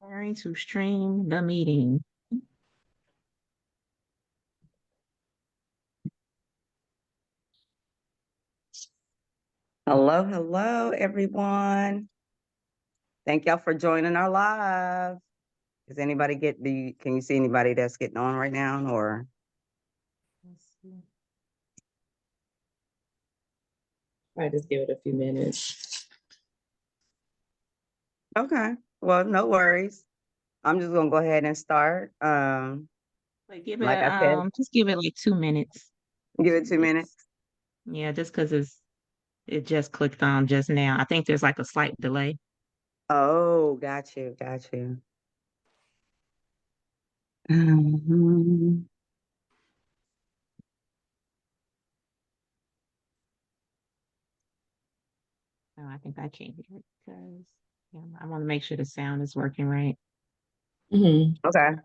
Preparing to stream the meeting. Hello, everyone. Thank y'all for joining our live. Does anybody can you see anybody that's getting on right now or? Let's see. I just give it a few minutes. Okay, well, no worries. I'm just gonna go ahead and start. Like give Like it I said, just give it like 2 minutes. give it 2 minutes. Yeah, just because it just clicked on just now. I think there's like a slight delay. Oh, got you. Mhm. Oh, I think I changed it because I want to make sure the sound is working right. Mm-hmm. Okay.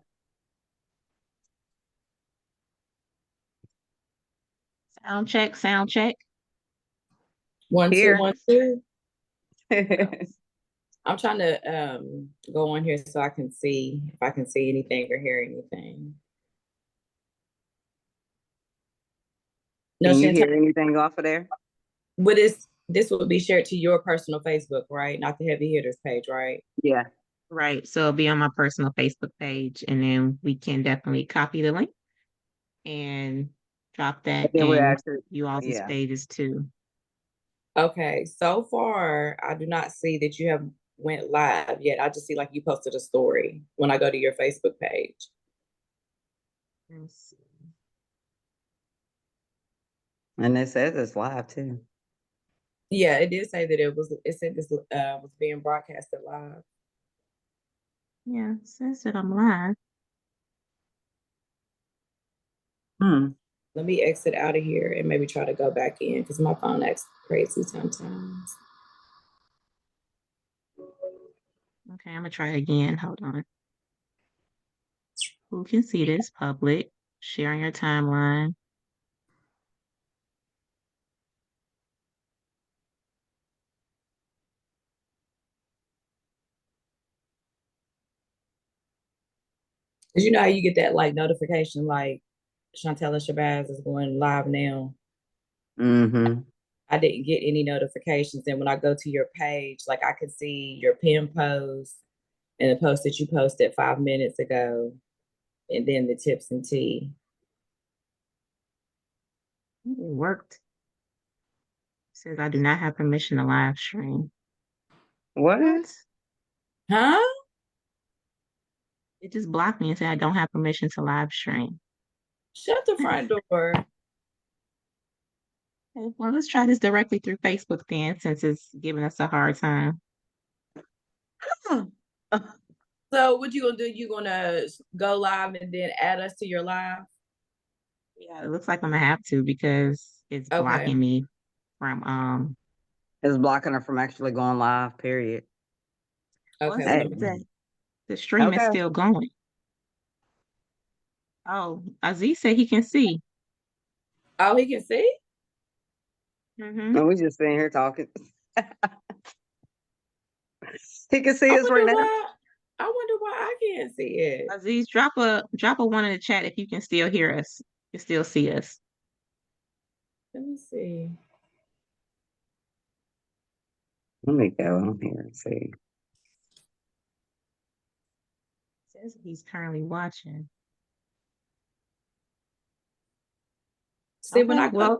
Sound check, sound check. 1, 2, Here. 1, 2. I'm trying to go on here so I can see if I can see anything or hear anything. No, Can you Shantella, hear anything off of there? but this would be shared to your personal Facebook, right? Not the heavy hitters page, right? Yeah. Right. So it'll be on my personal Facebook page, and then we can definitely copy the link and drop that Then we're in actually, you all's yeah. pages too. Okay. So far, I do not see that you have went live yet. I just see like you posted a story when I go to your Facebook page. Let's see. And it says it's live too. Yeah, it did say that it said this was being broadcasted live. Yeah, it says that I'm live. Let me exit out of here and maybe try to go back in because my phone acts crazy sometimes. Okay, I'm gonna try again. Hold on. Who can see this? Public. Sharing your timeline. Cause you know how you get that like notification like Shantella Shabazz is going live now. Mm-hmm. I didn't get any notifications. And when I go to your page, like I could see your pin post and the post that you posted 5 minutes ago, and then the tips and tea. It worked. It says I do not have permission to live stream. What? Huh? It just blocked me and said I don't have permission to live stream. Shut the front door. Okay, well, let's try this directly through Facebook then, since it's giving us a hard time. So what you gonna do? You gonna go live and then add us to your live? Yeah, it looks like I'm gonna have to because it's blocking me from It's blocking her from actually going live, period. Okay. the stream is still going. Oh, Aziz said he can see. Oh, he can see? And we just sitting here talking. He can see us right now. I wonder why I can't see it. Aziz, drop a one in the chat if you can still hear us. You still see us. Let me see. Let me go on here and see. It says he's currently watching. See, when I go,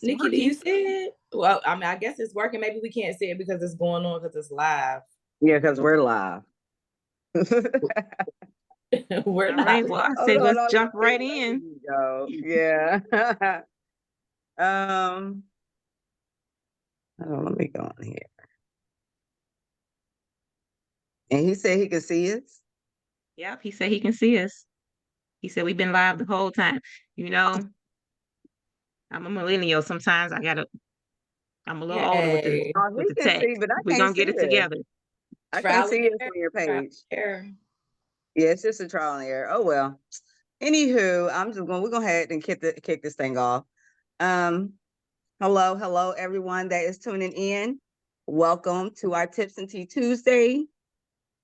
Nicci, do you see it? Well, I mean, I guess it's working. Maybe we can't see it because it's going on because it's live. Yeah, because we're live. We're all right. Well, I say let's jump right in. Go. Yeah. Let me go on here. And he said he could see us. Yep, he said he can see us. He said we've been live the whole time. You know, I'm a millennial. Sometimes I'm a little older with the tech. We're gonna get it together. I can see it on your page. Yeah, it's just a trial and error. Oh well. Anywho, we're gonna head and kick this thing off. Hello, everyone that is tuning in. Welcome to our Tips and Tea Tuesday.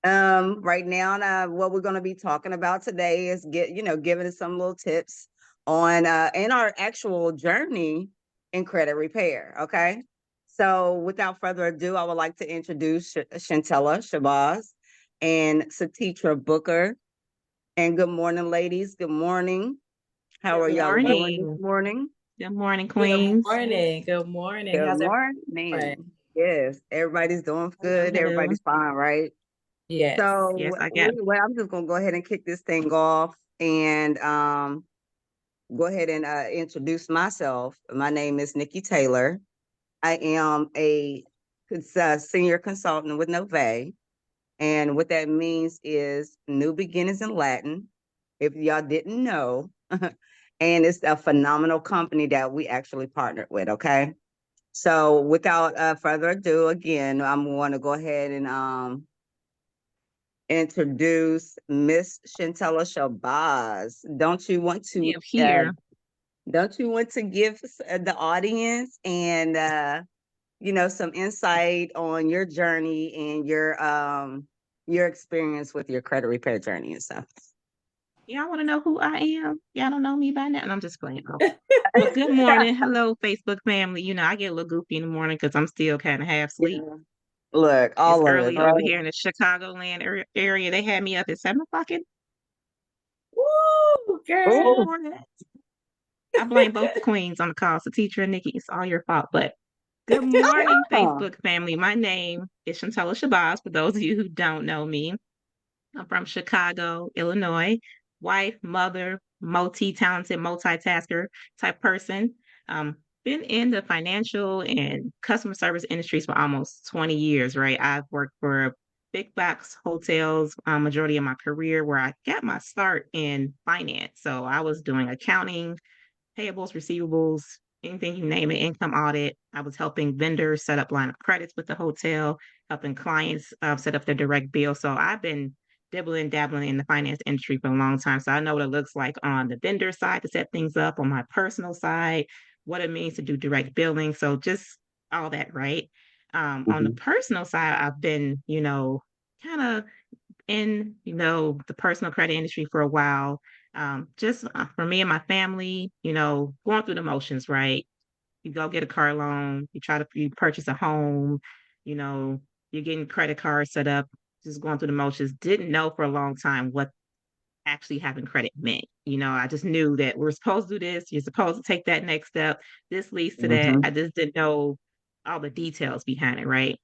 Right now, what we're going to be talking about today is giving us some little tips on in our actual journey in credit repair. Okay. So without further ado, I would like to introduce Shantella Shabazz and Ceateetra Booker. And good morning, ladies. Good morning. How are y'all doing this morning? Good morning, queens. Good morning. Good morning. Good How's morning. Yes, everybody's doing good. Everybody's fine, right? Yes. So Yes, I got well, I'm just gonna go ahead and kick this thing off and go ahead and introduce myself. My name is Nicci Taylor. I am a senior consultant with Nove, and what that means is new beginnings in Latin. If y'all didn't know, and it's a phenomenal company that we actually partnered with. Okay, so without further ado, again, I'm going to go ahead and introduce Miss Shantella Shabazz. Don't you want to here. Don't you want to give the audience and some insight on your journey and your experience with your credit repair journey and stuff? Y'all want to know who I am? Y'all don't know me by now, and I'm just playing. Well, good morning, hello, Facebook family. You know, I get a little goofy in the morning because I'm still kind of half asleep. Yeah. Look, all it's of early it, over right? here in the Chicagoland area. They had me up at 7 o'clock. Woo, girl. I blame both the queens on the call. So, teacher and Nicci, it's all your fault. But good morning, Facebook family. My name is Shantella Shabazz. For those of you who don't know me, I'm from Chicago, Illinois. Wife, mother, multi-talented, multitasker type person. Been in the financial and customer service industries for almost 20 years, right? I've worked for big box hotels, majority of my career, where I got my start in finance. So I was doing accounting, payables, receivables, anything you name it, income audit. I was helping vendors set up line of credits with the hotel, helping clients set up their direct bill. So I've been dabbling in the finance industry for a long time. So I know what it looks like on the vendor side to set things up, on my personal side, what it means to do direct billing. So just all that, right? On the personal side, I've been, kind of in, the personal credit industry for a while. Just for me and my family, going through the motions, right? You go get a car loan, you purchase a home, you know, you're getting credit cards set up, just going through the motions. Didn't know for a long time what actually having credit meant. I just knew that we're supposed to do this, you're supposed to take that next step. This leads to that. I just didn't know all the details behind it, right?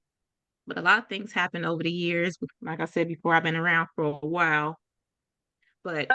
But a lot of things happen over the years. Like I said before, I've been around for a while. But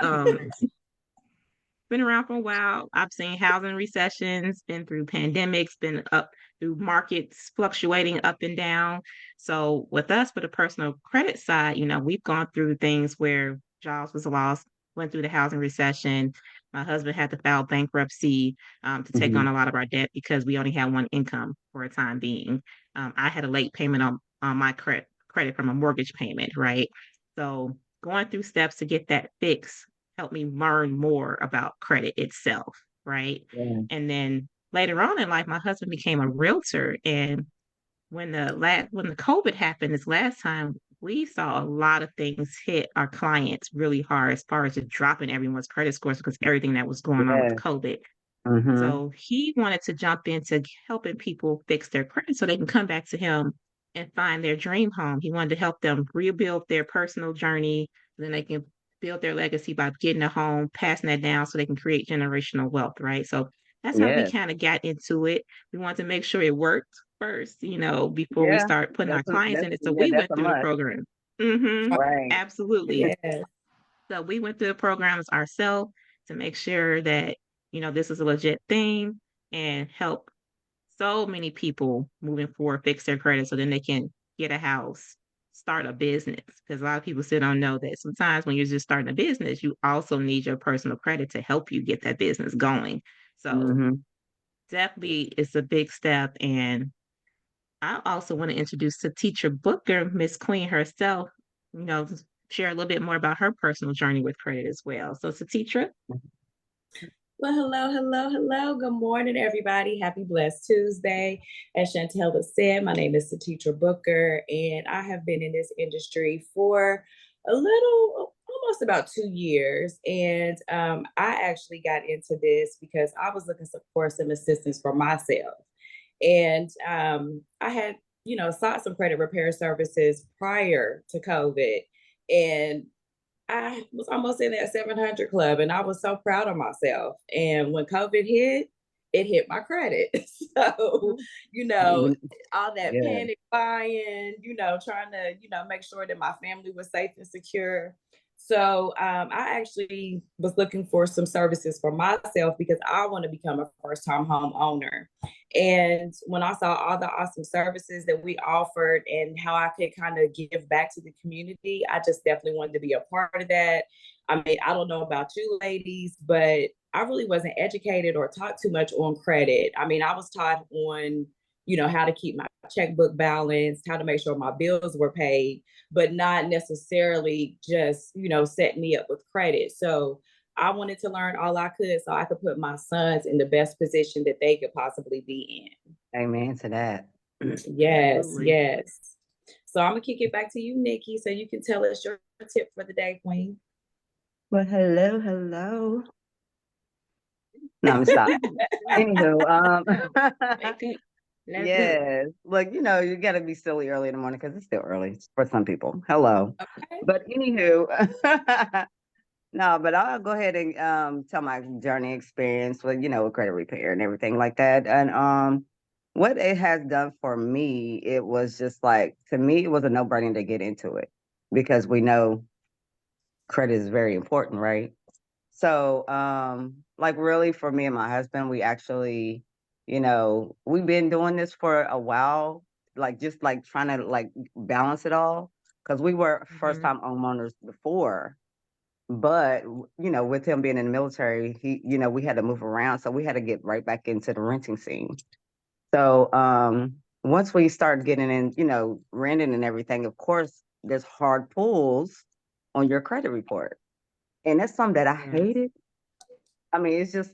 been around for a while. I've seen housing recessions, been through pandemics, been up through markets fluctuating up and down. So with us, for the personal credit side, we've gone through things where jobs was lost, went through the housing recession. My husband had to file bankruptcy to take on a lot of our debt because we only had one income for a time being. I had a late payment on my credit from a mortgage payment, right? So going through steps to get that fixed helped me learn more about credit itself, right? Yeah. And then later on in life, my husband became a realtor, and when the COVID happened this last time, we saw a lot of things hit our clients really hard as far as just dropping everyone's credit scores because everything that was going on with COVID. So he wanted to jump into helping people fix their credit so they can come back to him and find their dream home. He wanted to help them rebuild their personal journey, so then they can build their legacy by getting a home, passing that down so they can create generational wealth, right? So that's how we kind of got into it. We wanted to make sure it worked first, before we start putting our clients in it. So we went through the program. Right. Absolutely. Yes. So we went through the programs ourselves to make sure that, this is a legit thing and help so many people moving forward fix their credit so then they can get a house, start a business. Because a lot of people still don't know that sometimes when you're just starting a business, you also need your personal credit to help you get that business going. So definitely it's a big step. And I also want to introduce the teacher Booker, Miss Queen herself, share a little bit more about her personal journey with credit as well. So Ceateetra. Well, hello. Good morning, everybody. Happy Blessed Tuesday. As Shantella said, my name is Ceateetra Booker, and I have been in this industry for almost about 2 years. And I actually got into this because I was looking for some assistance for myself. And I had, sought some credit repair services prior to COVID. And I was almost in that 700 club, and I was so proud of myself. And when COVID hit, it hit my credit. So, all that Yeah. panic buying, trying to, make sure that my family was safe and secure. So I actually was looking for some services for myself because I want to become a first-time home owner. And when I saw all the awesome services that we offered and how I could kind of give back to the community, I just definitely wanted to be a part of that. I mean, I don't know about you ladies, but I really wasn't educated or taught too much on credit. I mean, I was taught on, how to keep my checkbook balanced, how to make sure my bills were paid, but not necessarily just, set me up with credit. So I wanted to learn all I could so I could put my sons in the best position that they could possibly be in. Amen to that. Yes, Absolutely. yes. So I'm gonna kick it back to you, Nicci, so you can tell us your tip for the day, Queen. Well, hello. No, I'm stop. Anywho, yes. Look, you gotta be silly early in the morning because it's still early for some people. Hello. Okay. But anywho, no, but I'll go ahead and tell my journey experience with, with credit repair and everything like that. And what it has done for me, it was just like, to me, it was a no-brainer to get into it because we know credit is very important, right? So, like really for me and my husband, we actually, we've been doing this for a while, like just like trying to like balance it all. Cause we were first time homeowners before, but with him being in the military, we had to move around. So we had to get right back into the renting scene. So, once we started getting in, renting and everything, of course, there's hard pulls on your credit report. And that's something that I hated. I mean, it's just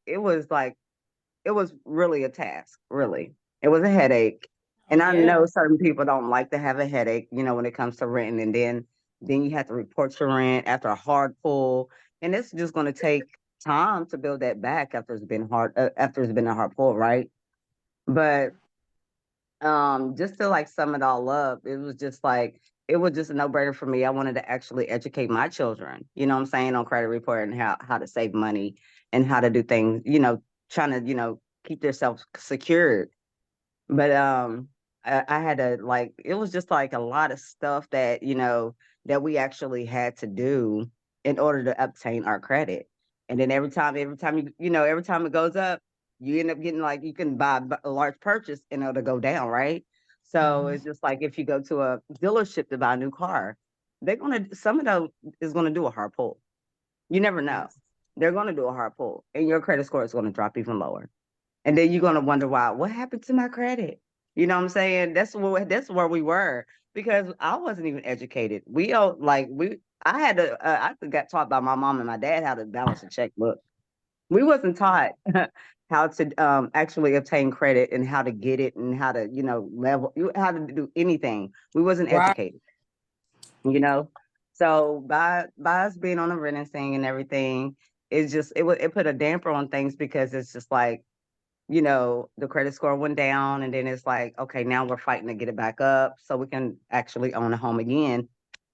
it was really a task, really. It was a headache. And I Yeah. know certain people don't like to have a headache, when it comes to renting. And then you have to report your rent after a hard pull. And it's just going to take time to build that back after it's been a hard pull, right? But just to like sum it all up, it was just a no-brainer for me. I wanted to actually educate my children, what I'm saying, on credit report and how to save money and how to do things, trying to, keep themselves secured. But I had to like it was just like a lot of stuff that, that we actually had to do in order to obtain our credit. And then every time it goes up, you end up getting like you can buy a large purchase and it'll go down, right? So it's just like if you go to a dealership to buy a new car, some of them is gonna do a hard pull. You never know. They're gonna do a hard pull, and your credit score is gonna drop even lower. And then you're gonna wonder why, what happened to my credit? You know what I'm saying? That's where we were because I wasn't even educated. We don't like we I had to I got taught by my mom and my dad how to balance a checkbook. We wasn't taught how to actually obtain credit and how to get it and how to, how to do anything. We wasn't Right. educated, you know. So by us being on the renting thing and everything, it put a damper on things because it's just like the credit score went down and then it's like, okay, now we're fighting to get it back up so we can actually own a home again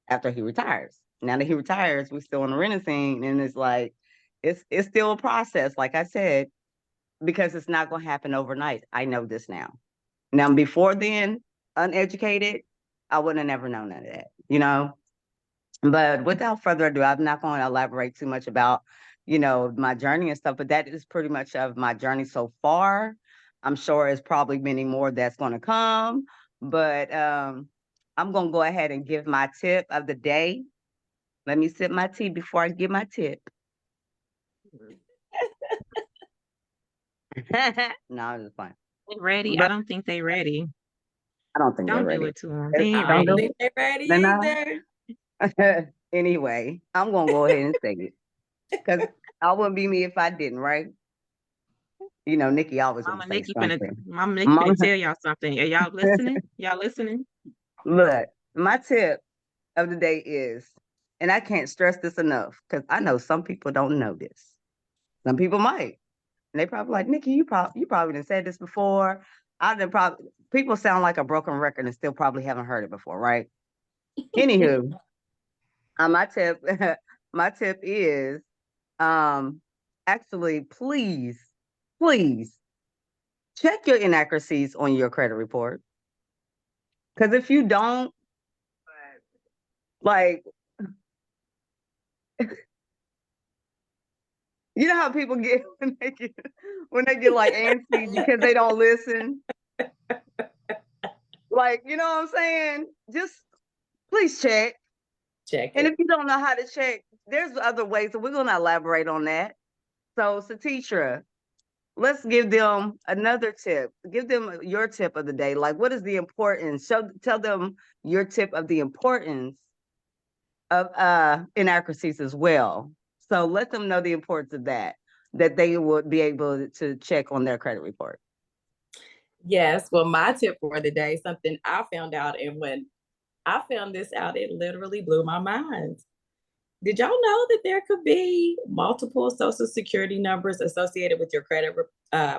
after he retires. Now that he retires, we're still on the renting scene and it's like, it's still a process, like I said, because it's not going to happen overnight. I know this now. Now, before then, uneducated, I would have never known none of that. But without further ado, I'm not going to elaborate too much about, my journey and stuff, but that is pretty much of my journey so far. I'm sure it's probably many more that's going to come, but I'm going to go ahead and give my tip of the day. Let me sip my tea before I give my tip. No, I'm just fine. They ready? But I don't think they ready. I don't think they're Don't do ready. it to them. They ain't Don't I don't do ready. think they're ready it. either. Anyway, I'm going to go ahead and say it. Because I wouldn't be me if I didn't, right? You know, Nicci always gonna say something. Mama Nicci finna tell y'all something. Are y'all listening? Y'all listening? Look, my tip of the day is, and I can't stress this enough because I know some people don't know this. Some people might. And they probably like, Nicci, you probably done said this before. People sound like a broken record and still probably haven't heard it before, right? Anywho, my tip, my tip is, actually, please check your inaccuracies on your credit report. Because if you don't, like, you know how people get when they get like antsy because they don't listen. Like, you know what I'm saying? Just please check. And if you don't know how to check, there's other ways, so we're gonna elaborate on that. So, Ceateetra, let's give them another tip. Give them your tip of the day. Like, what is the importance? Tell them your tip of the importance of inaccuracies as well. So let them know the importance of that they would be able to check on their credit report. Yes. Well, my tip for the day, something I found out, and when I found this out, it literally blew my mind. Did y'all know that there could be multiple social security numbers associated with your credit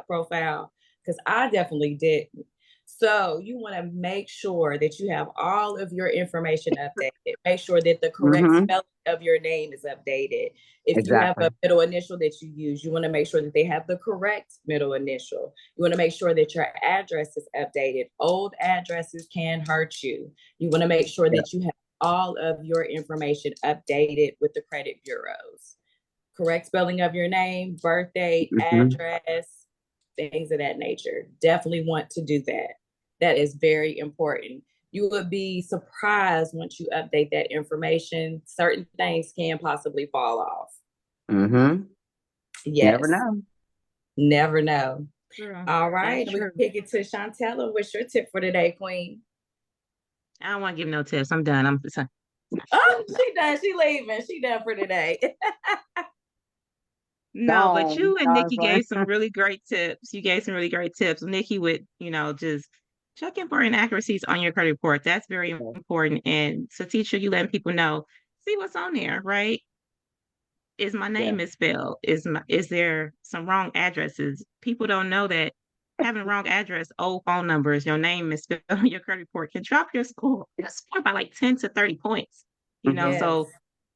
profile? Because I definitely didn't. So you want to make sure that you have all of your information updated. Make sure that the correct spelling of your name is updated. If you have a middle initial that you use, you want to make sure that they have the correct middle initial. You want to make sure that your address is updated. Old addresses can hurt you. You want to make sure that you have all of your information updated with the credit bureaus. Correct spelling of your name, birth date, address, things of that nature. Definitely want to do that. That is very important. You would be surprised once you update that information. Certain things can possibly fall off. Yes. Never know. Never know. True. All right. We pick it to Shantella. What's your tip for today, Queen? I don't want to give no tips. I'm done. Oh, she done. She leaving. She done for today. No, but you and Nicci gave some really great tips. You gave some really great tips. Nicci would, just checking for inaccuracies on your credit report. That's very important. And so, teacher, you letting people know, see what's on there, right? Is my name misspelled? Is there some wrong addresses? People don't know that having a wrong address, old phone numbers, your name misspelled on your credit report can drop your score by like 10 to 30 points. So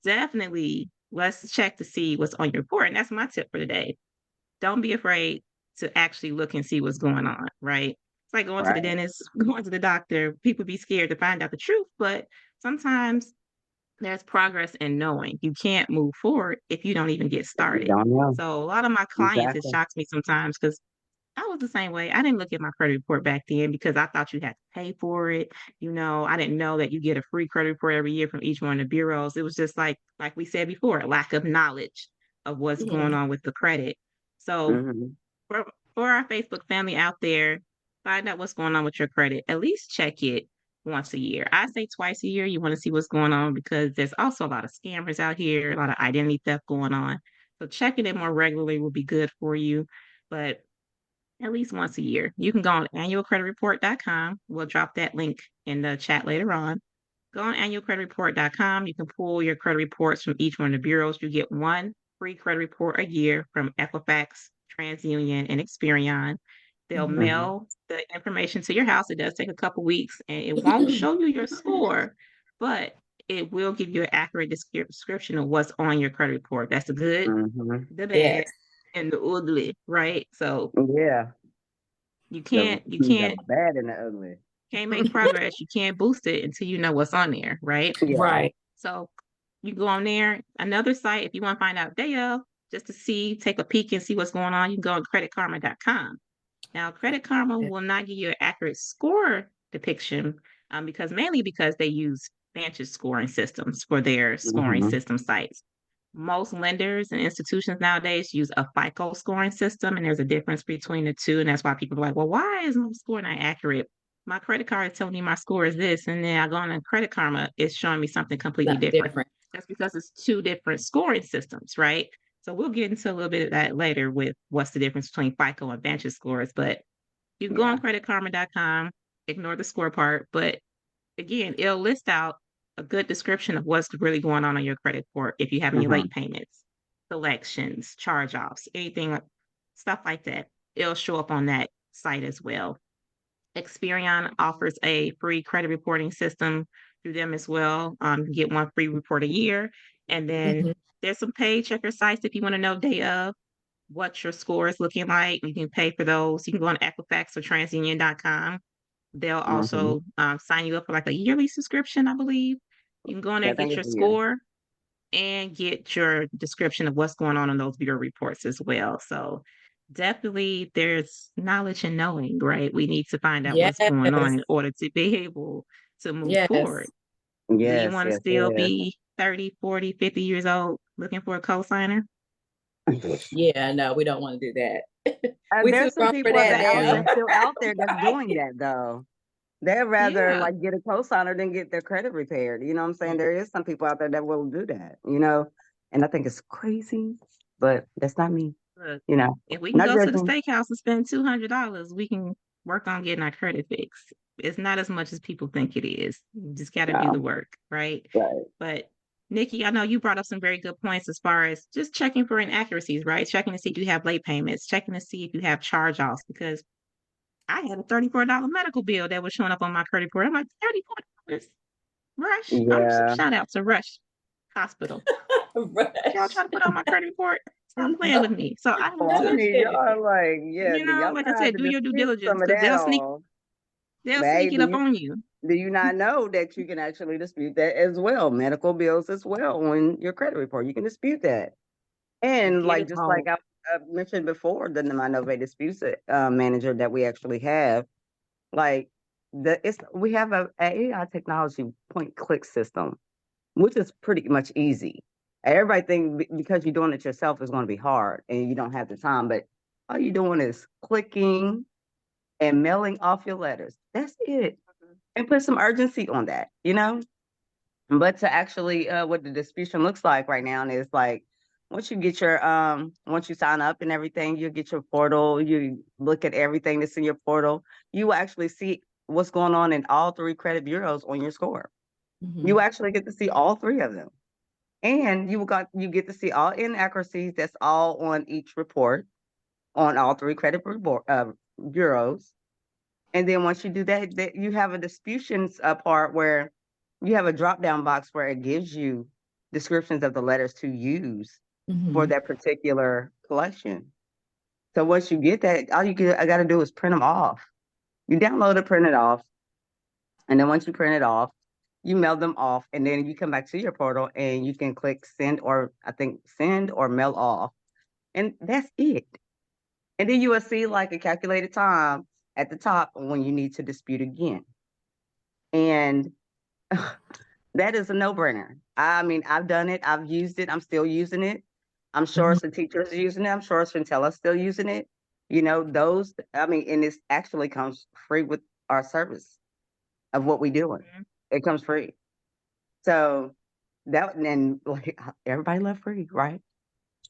definitely let's check to see what's on your report. And that's my tip for today. Don't be afraid to actually look and see what's going on, right? It's like going to the dentist, going to the doctor. People be scared to find out the truth, but sometimes there's progress in knowing. You can't move forward if you don't even get started. So a lot of my clients, it shocks me sometimes because I was the same way. I didn't look at my credit report back then because I thought you had to pay for it. I didn't know that you get a free credit report every year from each one of the bureaus. It was just like we said before, a lack of knowledge of what's going on with the credit. So for our Facebook family out there, find out what's going on with your credit. At least check it once a year. I say twice a year. You want to see what's going on because there's also a lot of scammers out here, a lot of identity theft going on. So checking it more regularly will be good for you. But at least once a year. You can go on annualcreditreport.com. We'll drop that link in the chat later on. Go on annualcreditreport.com. You can pull your credit reports from each one of the bureaus. You get one free credit report a year from Equifax, TransUnion, and Experian. They'll mail the information to your house. It does take a couple weeks, and it won't show you your score, but it will give you an accurate description of what's on your credit report. That's the good, the bad, and the ugly, right? So you can't bad and the ugly. Can't make progress. You can't boost it until you know what's on there, right? Right. So you go on there. Another site, if you want to find out day of, just to take a peek and see what's going on, you can go on creditkarma.com. Now, Credit Karma will not give you an accurate score depiction because they use Vantage scoring systems for their scoring system sites. Most lenders and institutions nowadays use a FICO scoring system, and there's a difference between the two. And that's why people are like, well, why is my score not accurate? My credit card is telling me my score is this, and then I go on a Credit Karma, it's showing me something completely different. That's because it's two different scoring systems, right? So we'll get into a little bit of that later with what's the difference between FICO and VantageScores. But you can go on creditkarma.com, ignore the score part. But again, it'll list out a good description of what's really going on your credit report. If you have any late payments, collections, charge-offs, anything, stuff like that, it'll show up on that site as well. Experian offers a free credit reporting system through them as well. Get one free report a year. And then there's some pay checker sites if you want to know day of what your score is looking like. You can pay for those. You can go on Equifax or TransUnion.com. They'll also sign you up for like a yearly subscription, I believe. You can go in there and get your score and get your description of what's going on in those bureau reports as well. So definitely there's knowledge and knowing, right? We need to find out what's going on in order to be able to move forward. Do you want to still be 30, 40, 50 years old looking for a cosigner? Yeah, no, we don't want to do that. There's some people that's still out there that's doing that though. They'd rather like get a cosigner than get their credit repaired. You know what I'm saying? There is some people out there that will do that, you know, and I think it's crazy, but that's not me. Look, you know, if we can go to the steakhouse and spend $200, we can work on getting our credit fixed. It's not as much as people think it is. You just got to do the work, right? But Nicci, I know you brought up some very good points as far as just checking for inaccuracies, right? Checking to see if you have late payments, checking to see if you have charge-offs, because I had a $34 medical bill that was showing up on my credit report. I'm like, $34. Rush. Shout out to Rush Hospital. Rush. Y'all trying to put on my credit report? Stop playing with me. So I don't know. Y'all like, you know, like I said, do your due diligence because they'll sneak it up on you. Do you not know that you can actually dispute that as well? Medical bills as well on your credit report. You can dispute that. And like just like I mentioned before, the Minova disputes manager that we actually have, like we have a AI technology point click system, which is pretty much easy. Everybody think because you're doing it yourself is going to be hard and you don't have the time, but all you're doing is clicking and mailing off your letters. That's it. And put some urgency on that, you know? But to actually what the disputation looks like right now is like once you get your once you sign up and everything, you get your portal, you look at everything that's in your portal, you will actually see what's going on in all 3 credit bureaus on your score. You actually get to see all 3 of them. And you get to see all inaccuracies that's all on each report on all 3 credit bureaus. And then once you do that, you have a disputations part where you have a drop-down box where it gives you descriptions of the letters to use for that particular collection. So once you get that, all I got to do is print them off. You download it, print it off. And then once you print it off, you mail them off. And then you come back to your portal and you can click send or mail off. And that's it. And then you will see like a calculated time at the top when you need to dispute again. And that is a no-brainer. I mean, I've done it. I've used it. I'm still using it. I'm sure Ceateetra is using it. I'm sure Shantella is still using it. You know, and it actually comes free with our service of what we doing. It comes free. So and like everybody love free, right?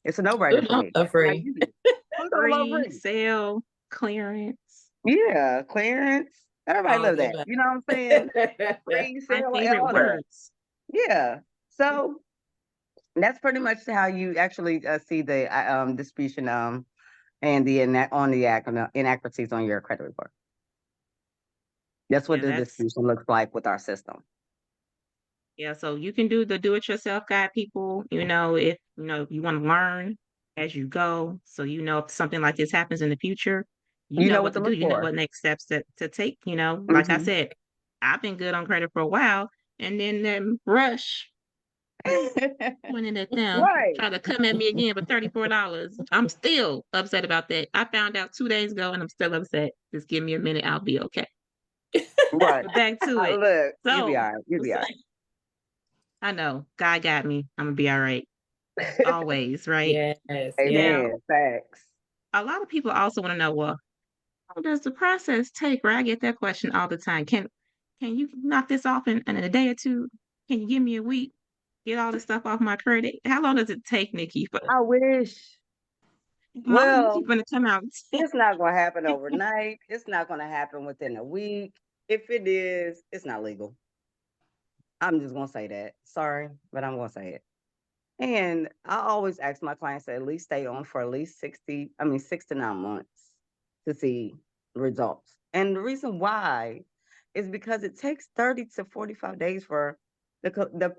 It's a no-brainer for me. Free. Free sale, clearance. Yeah, clearance. Everybody love that. You know what I'm saying? Free sale, my favorite words. Yeah. So that's pretty much how you actually see the disputation and the inaccuracies on your credit report. That's what the disputation looks like with our system. Yeah, so you can do the do-it-yourself guide, people. You know, if you want to learn as you go, so if something like this happens in the future, you know what to do. You know what next steps to take. Like I said, I've been good on credit for a while, and then Rush pointing at them, trying to come at me again for $34. I'm still upset about that. I found out 2 days ago, and I'm still upset. Just give me a minute, I'll be okay. Right. But back to it. Look, you'll be all right. You'll be all right. I know. God got me. I'm gonna be all right. Always, right? Yes. Amen. Facts. A lot of people also want to know, well, how does the process take? Right? I get that question all the time. Can you knock this off in a day or two? Can you give me a week? get all the stuff off my credit? How long does it take, Nicci? I wish. Mama, Well, Nicci gonna come out. it's not going to happen overnight. It's not going to happen within a week. If it is, it's not legal. I'm just going to say that. Sorry, but I'm going to say it. And I always ask my clients to at least stay on for at least 6 to 9 months to see results. And the reason why is because it takes 30 to 45 days for the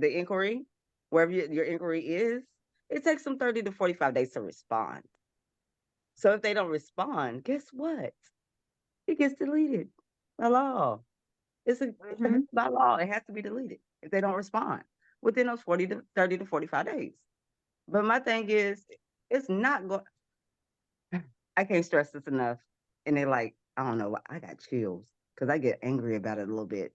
inquiry, wherever your inquiry is, it takes them 30 to 45 days to respond. So if they don't respond, guess what? It gets deleted by law. By law, it has to be deleted if they don't respond within those 30 to 45 days. But my thing is, it's not going. I can't stress this enough. And they're like, I don't know, I got chills because I get angry about it a little bit.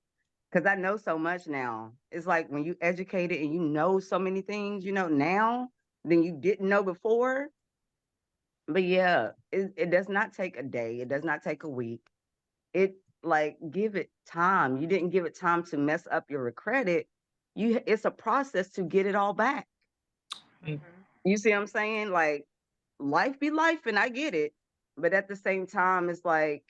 Because I know so much now. It's like when you educated and you know so many things, now than you didn't know before. But yeah, it does not take a day. It does not take a week. Give it time. You didn't give it time to mess up your credit. It's a process to get it all back. You see what I'm saying? Like, life be life, and I get it. But at the same time, it's like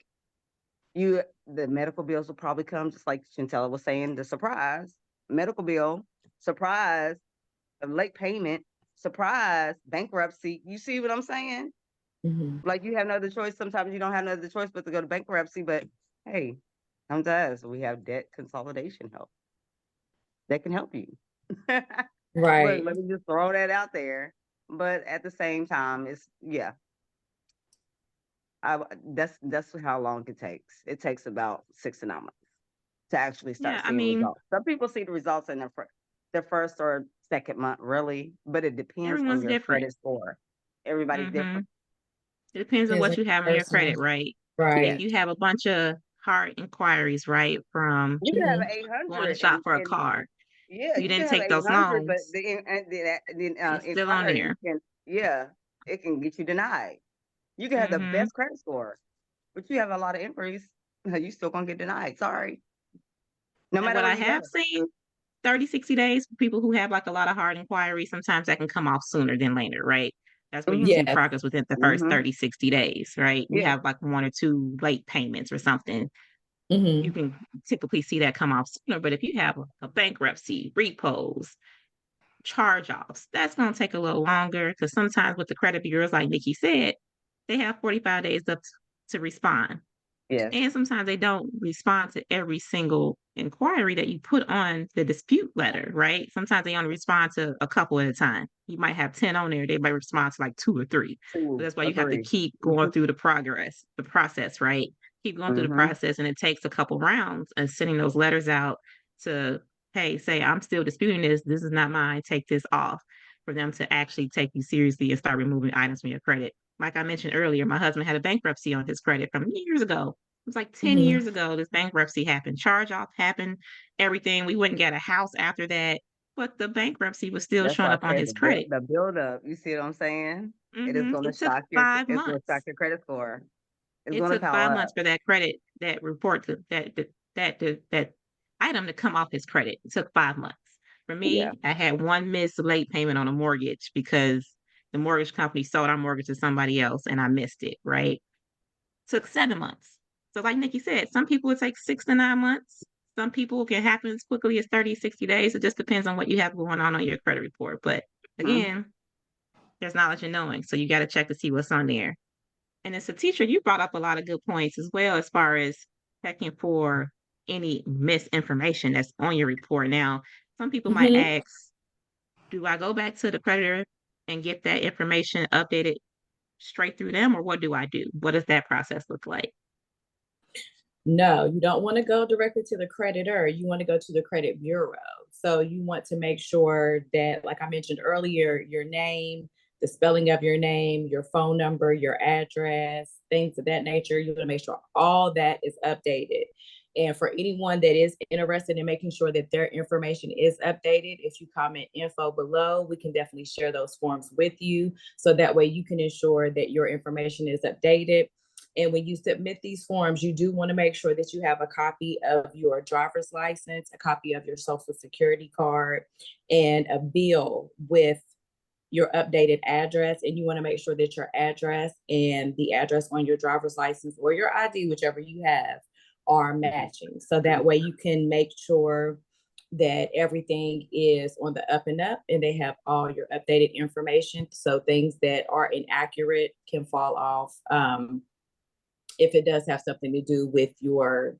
the medical bills will probably come, just like Shantella was saying, the surprise medical bill, surprise, a late payment, surprise, bankruptcy. You see what I'm saying? Like, you have no other choice. Sometimes you don't have no other choice but to go to bankruptcy. But hey, come to us. We have debt consolidation help that can help you. Right. Let me just throw that out there. But at the same time, that's how long it takes. It takes about 6 to 9 months to actually start seeing results. Some people see the results in their first or second month, really, but it depends on your credit score. Everybody's different. It depends on what you have on your credit, right? Right. If you have a bunch of hard inquiries, right, from you can have an 800 going to shop for a car. Yeah, you didn't can take have those 800, loans. but the It's still on inquiry there. it can get you denied. You can have the best credit score, but you have a lot of inquiries, you still gonna get denied. Sorry. No matter what what I have seen, 30, 60 days for people who have like a lot of hard inquiries, sometimes that can come off sooner than later, right? That's where you see progress within the first 30, 60 days, right? You have like 1 or 2 late payments or something. You can typically see that come off sooner. But if you have a bankruptcy, repos, charge-offs, that's going to take a little longer because sometimes with the credit bureaus, like Nicci said, they have 45 days up to respond. Yes. And sometimes they don't respond to every single inquiry that you put on the dispute letter, right? Sometimes they only respond to a couple at a time. You might have 10 on there, they might respond to like 2 or 3. So that's why you have to keep going through the process, right? Keep going through the process, and it takes a couple rounds of sending those letters out to, hey, say, I'm still disputing this. This is not mine. Take this off, for them to actually take you seriously and start removing items from your credit. Like I mentioned earlier, my husband had a bankruptcy on his credit from years ago. It was like 10 years ago, this bankruptcy happened. Charge off happened, everything. We went and got a house after that, but the bankruptcy was still showing up on his credit. The build up, you see what I'm saying? It is going to shock your credit score. It took 5 months for that credit, that report, that item to come off his credit. It took 5 months. For me, I had 1 missed late payment on a mortgage because the mortgage company sold our mortgage to somebody else and I missed it, right? Took 7 months. So like Nicci said, some people it takes 6 to 9 months. Some people it can happen as quickly as 30, 60 days. It just depends on what you have going on your credit report. But again, there's knowledge and knowing. So you got to check to see what's on there. And as a teacher, you brought up a lot of good points as well, as far as checking for any misinformation that's on your report. Now, some people might ask, do I go back to the creditor and get that information updated straight through them, or what do I do? What does that process look like? No, you don't want to go directly to the creditor. You want to go to the credit bureau. So you want to make sure that, like I mentioned earlier, your name, the spelling of your name, your phone number, your address, things of that nature. You want to make sure all that is updated. And for anyone that is interested in making sure that their information is updated, if you comment info below, we can definitely share those forms with you. So that way you can ensure that your information is updated. And when you submit these forms, you do want to make sure that you have a copy of your driver's license, a copy of your social security card, and a bill with your updated address. And you want to make sure that your address and the address on your driver's license or your ID, whichever you have, are matching. So that way you can make sure that everything is on the up and up and they have all your updated information. So things that are inaccurate can fall off if it does have something to do with your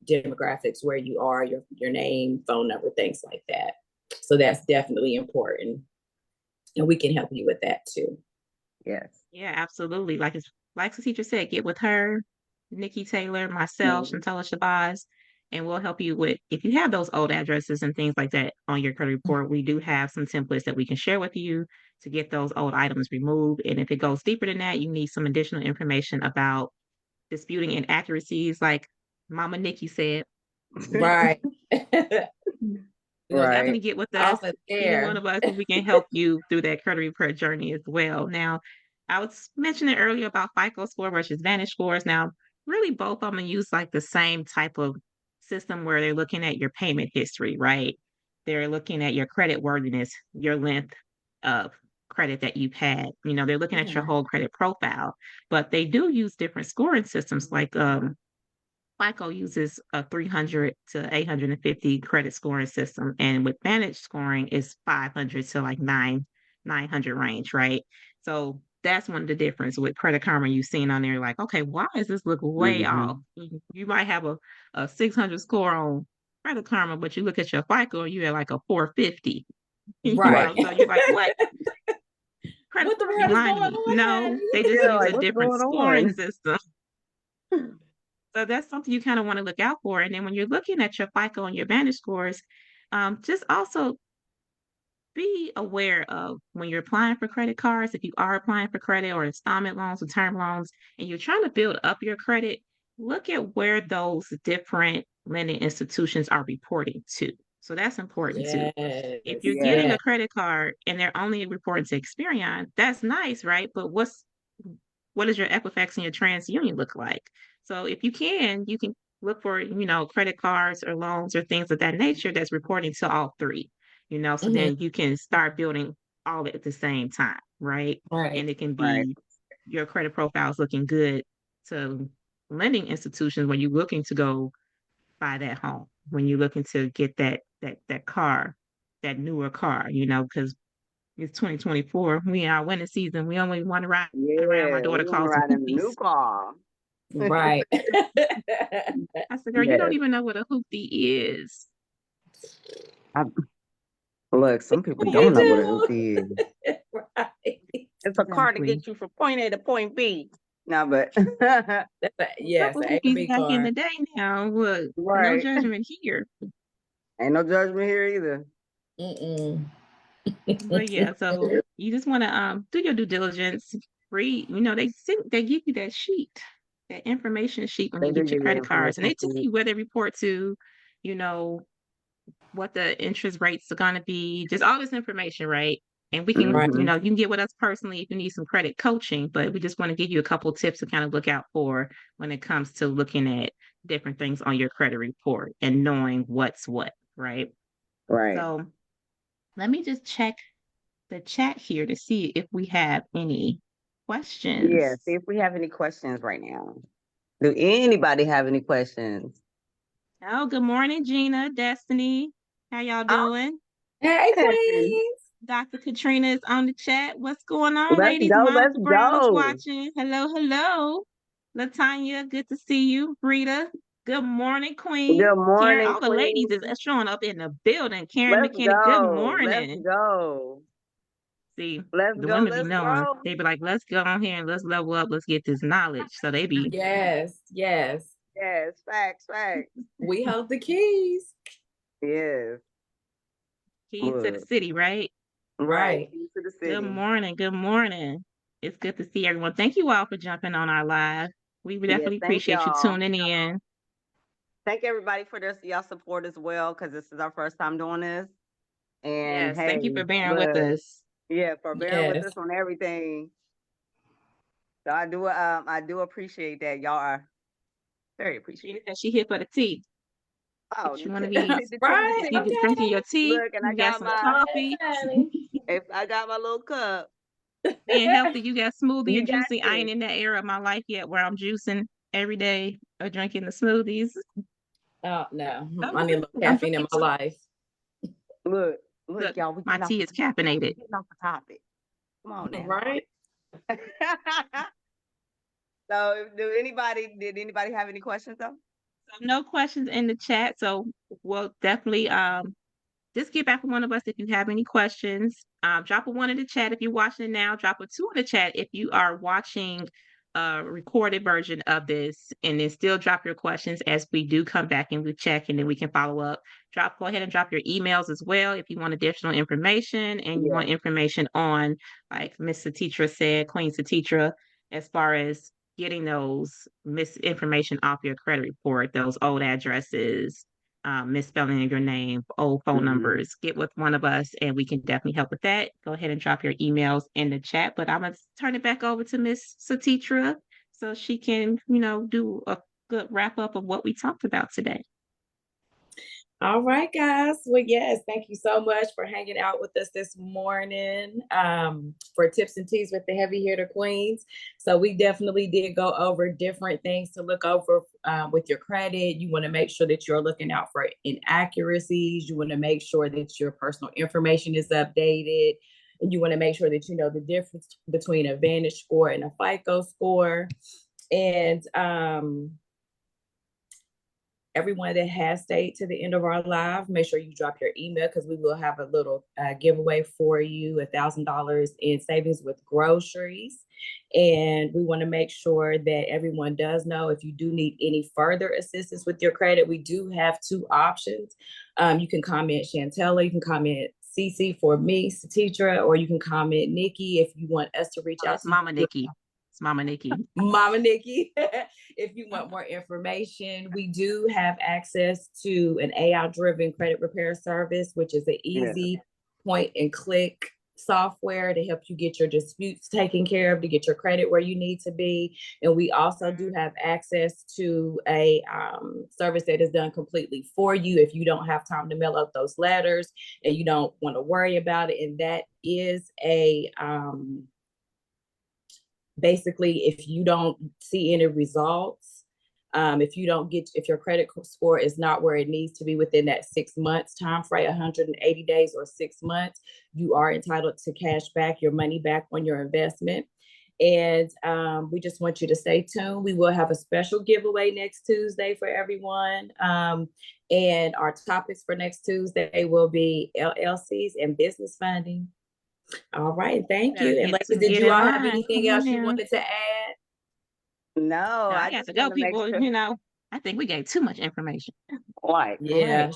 demographics, where you are, your name, phone number, things like that. So that's definitely important. And we can help you with that too. Yes. Yeah, absolutely. Like the teacher said, get with her, Nicci Taylor, myself, Shantella Shabazz, and we'll help you with, if you have those old addresses and things like that on your credit report, we do have some templates that we can share with you to get those old items removed. And if it goes deeper than that, you need some additional information about disputing inaccuracies, like Mama Nicci said. Right. Definitely get with us, either one of us, and we can help you through that credit report journey as well. Now, I was mentioning earlier about FICO score versus VantageScores. Now, really both of them use like the same type of system where they're looking at your payment history, right? They're looking at your credit worthiness, your length of credit that you've had. They're looking at your whole credit profile, but they do use different scoring systems like FICO uses a 300 to 850 credit scoring system, and with Vantage scoring is 500 to like 900 range, right? So that's one of the difference with Credit Karma. You've seen on there, like, okay, why does this look way off? You might have a 600 score on Credit Karma, but you look at your FICO and you have like a 450. Right. So you're like, what? What the world is going on? No, they just use a different scoring system. So that's something you kind of want to look out for. And then when you're looking at your FICO and your Vantage scores, just also be aware of when you're applying for credit cards, if you are applying for credit or installment loans or term loans, and you're trying to build up your credit, look at where those different lending institutions are reporting to. So that's important too. If you're getting a credit card and they're only reporting to Experian, that's nice, right? But what does your Equifax and your TransUnion look like? So if you can look for, credit cards or loans or things of that nature that's reporting to all three, so then you can start building all at the same time, right? And it can be your credit profile is looking good to lending institutions when you're looking to go buy that home, when you're looking to get that car, that newer car, because it's 2024. We are winter season. We only want to ride around. My daughter calls them in a new car. Right. I said, girl, you don't even know what a hoopty is. Look, some people don't know what a hoopty is. Right. It's a car to get you from point A to point B. No, but yes, hoopies back in the day now. Look, no judgment here. Ain't no judgment here either. But yeah, so you just want to do your due diligence. Read, they give you that sheet, that information sheet when you get your credit cards, and they tell you where they report to, what the interest rates are going to be, just all this information, right? And we can, you can get with us personally if you need some credit coaching, but we just want to give you a couple of tips to kind of look out for when it comes to looking at different things on your credit report and knowing what's what, right? Right. So let me just check the chat here to see if we have any questions. Yeah, see if we have any questions right now. Do anybody have any questions? Oh, good morning, Gina, Destiny. How y'all doing? Hey, queens. Dr. Katrina is on the chat. What's going on, ladies? Go, Monica Brown is watching. Hello. Latanya, good to see you. Rita, good morning, Queen. Good morning, Karen, all the ladies is showing up in the building. Karen McKinney, good morning. Let's go. See, the women be knowing. They be like, let's go on here and let's level up. Let's get this knowledge. So they be. Yes. Facts. We hold the keys. Yes. Keys to the city, right? Right. Keys to the city. Good morning. It's good to see everyone. Thank you all for jumping on our live. We definitely appreciate you tuning in. Thank everybody for y'all support as well, because this is our first time doing this. And thank you for bearing with us. Yeah, for bearing with us on everything. So I do appreciate that. Y'all are very appreciative. She here for the tea. Oh, If you want to be, Right, if you drinking your tea, look, and I you got got some my coffee. if I got my little cup. Being healthy, you got smoothie You and got juicy. I this. ain't in that era of my life yet where I'm juicing every day or drinking the smoothies. Oh no, I'm, I need a little I'm caffeine in drinking my tea. life. Look, Look, y'all, we my getting off tea is caffeinated. getting off the topic. Come on now. Right? So, did anybody have any questions though? So no questions in the chat. So we'll definitely just get back with one of us if you have any questions. Drop a one in the chat if you're watching it now. Drop a two in the chat if you are watching a recorded version of this, and then still drop your questions as we do come back and we check, and then we can follow up. Go ahead and drop your emails as well if you want additional information and you want information on, like Miss Ceateetra said, Queen Ceateetra, as far as getting those misinformation off your credit report, those old addresses, misspelling of your name, old phone numbers, get with one of us and we can definitely help with that. Go ahead and drop your emails in the chat, but I'm going to turn it back over to Miss Ceateetra so she can, do a good wrap up of what we talked about today. All right, guys. Well, yes, thank you so much for hanging out with us this morning for Tips and Teas with the Heavy Hitter Queens. So we definitely did go over different things to look over with your credit. You want to make sure that you're looking out for inaccuracies. You want to make sure that your personal information is updated. And you want to make sure that you know the difference between a VantageScore and a FICO score. And everyone that has stayed to the end of our live, make sure you drop your email because we will have a little giveaway for you, $1,000 in savings with groceries. And we want to make sure that everyone does know if you do need any further assistance with your credit, we do have two options. You can comment Shantella, you can comment CC for me, Ceateetra, or you can comment Nicci if you want us to reach out to Mama Nicci. It's Mama Nicci. Mama Nicci. If you want more information, we do have access to an AI-driven credit repair service, which is an easy point and click software to help you get your disputes taken care of, to get your credit where you need to be. And we also do have access to a service that is done completely for you if you don't have time to mail out those letters and you don't want to worry about it. And that is a basically, if you don't see any results, if your credit score is not where it needs to be within that 6 months time frame, 180 days or 6 months, you are entitled to cash back, your money back on your investment. And we just want you to stay tuned. We will have a special giveaway next Tuesday for everyone. And our topics for next Tuesday will be LLCs and business funding. All right, thank you. And ladies, did you all have anything else you wanted to add? No, I got to go, people. Sure. I think we gave too much information. Right. Yeah.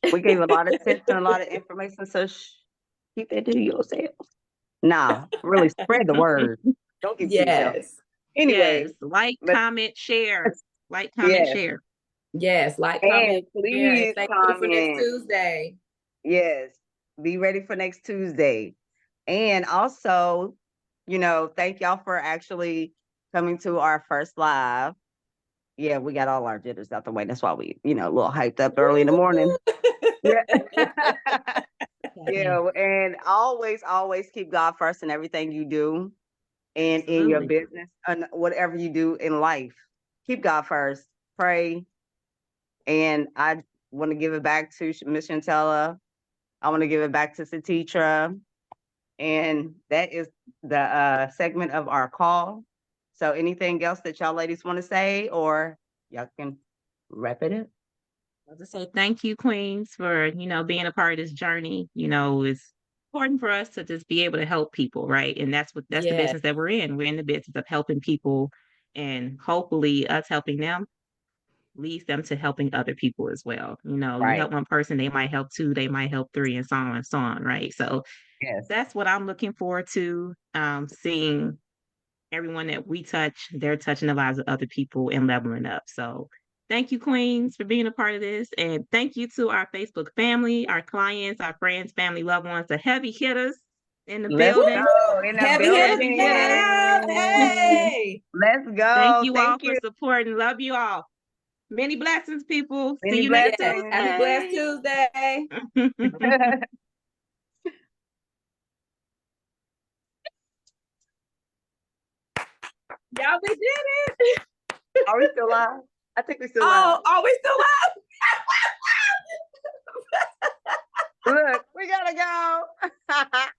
Right. We gave a lot of tips and a lot of information, so keep it to yourself. Nah, really spread the word. Don't keep it to yourself. Anyway, like, comment, share. Like, comment, share. Yes, like, comment, please comment for next Tuesday. Yes, be ready for next Tuesday. And also, thank y'all for actually coming to our first live. Yeah, we got all our jitters out the way. That's why we, a little hyped up early in the morning. Yeah, and always keep God first in everything you do and in your business and whatever you do in life. Keep God first. Pray. And I want to give it back to Miss Shantella. I want to give it back to Ceateetra. And that is the segment of our call. So anything else that y'all ladies want to say, or y'all can wrap it up? I'll just say thank you, Queens, for, being a part of this journey. It's important for us to just be able to help people, right? And that's the business that we're in. We're in the business of helping people, and hopefully us helping them leads them to helping other people as well. You help one person, they might help two, they might help three, and so on, right? So that's what I'm looking forward to, seeing everyone that we touch, they're touching the lives of other people and leveling up. So thank you, Queens, for being a part of this. And thank you to our Facebook family, our clients, our friends, family, loved ones, the heavy hitters. in the Let's building. go in the Heavy hitters in the house. building. Hey. Let's go. Thank you all Thank for you. supporting. Love you all. Many blessings, people. Many See you next Yes. Happy Blessed Tuesday. Tuesday. Y'all, we did it. Are we still live? I think we still live. Oh, are we still live? Look, we gotta go.